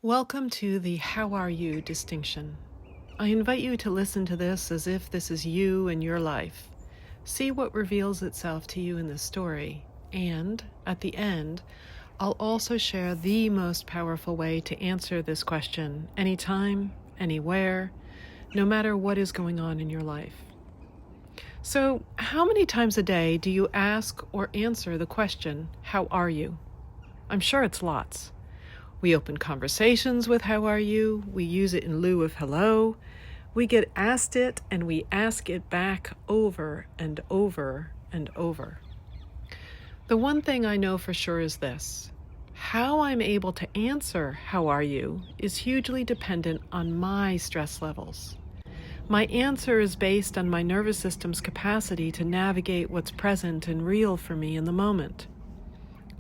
Welcome to the How Are You distinction. I invite you to listen to this as if this is you and your life. See what reveals itself to you in this story, and at the end, I'll also share the most powerful way to answer this question anytime, anywhere, no matter what is going on in your life. So, how many times a day do you ask or answer the question, how are you? I'm sure it's lots. We open conversations with how are you? We use it in lieu of hello. We get asked it and we ask it back over and over and over. The one thing I know for sure is this. How I'm able to answer how are you is hugely dependent on my stress levels. My answer is based on my nervous system's capacity to navigate what's present and real for me in the moment.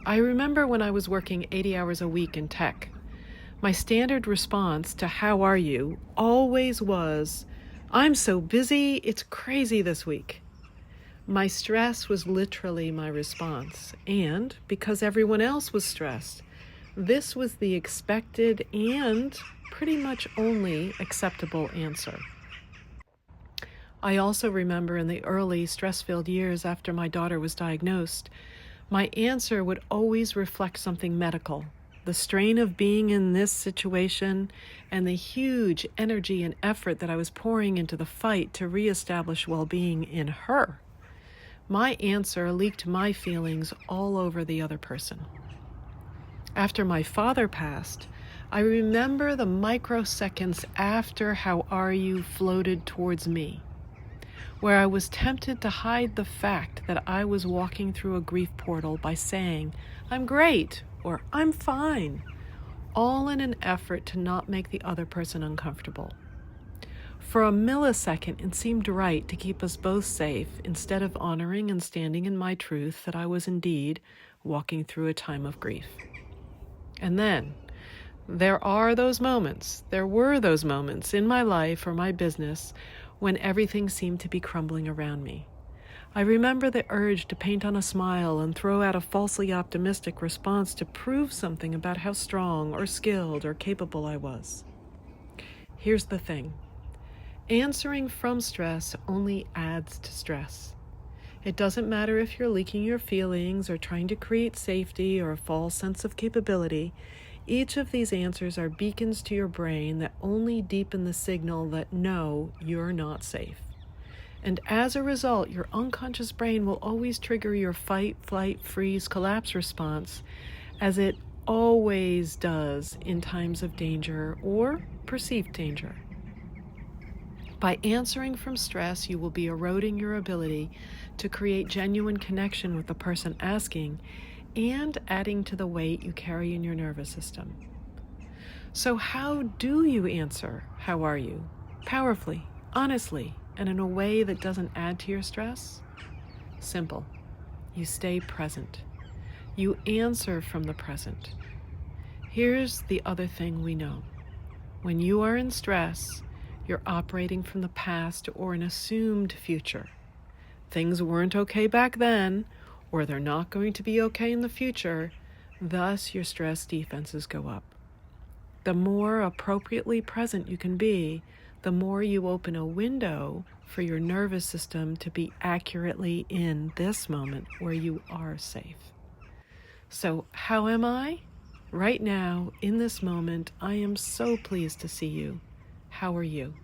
I remember when I was working 80 hours a week in tech. My standard response to how are you always was, I'm so busy, it's crazy this week. My stress was literally my response, and because everyone else was stressed, this was the expected and pretty much only acceptable answer. I also remember in the early stress-filled years after my daughter was diagnosed, my answer would always reflect something medical, the strain of being in this situation and the huge energy and effort that I was pouring into the fight to reestablish well-being in her. My answer leaked my feelings all over the other person. After my father passed, I remember the microseconds after how are you floated towards me, where I was tempted to hide the fact that I was walking through a grief portal by saying, I'm great, or I'm fine, all in an effort to not make the other person uncomfortable. For a millisecond, it seemed right to keep us both safe instead of honoring and standing in my truth that I was indeed walking through a time of grief. And then, there were those moments in my life or my business when everything seemed to be crumbling around me. I remember the urge to paint on a smile and throw out a falsely optimistic response to prove something about how strong or skilled or capable I was. Here's the thing. Answering from stress only adds to stress. It doesn't matter if you're leaking your feelings or trying to create safety or a false sense of capability. Each of these answers are beacons to your brain that only deepen the signal that no, you're not safe. And as a result, your unconscious brain will always trigger your fight, flight, freeze, collapse response, as it always does in times of danger or perceived danger. By answering from stress, you will be eroding your ability to create genuine connection with the person asking and adding to the weight you carry in your nervous system. So how do you answer, how are you? Powerfully, honestly, and in a way that doesn't add to your stress? Simple. You stay present. You answer from the present. Here's the other thing we know. When you are in stress, you're operating from the past or an assumed future. Things weren't okay back then, or they're not going to be okay in the future, thus your stress defenses go up. The more appropriately present you can be, the more you open a window for your nervous system to be accurately in this moment where you are safe. So how am I? Right now, in this moment, I am so pleased to see you. How are you?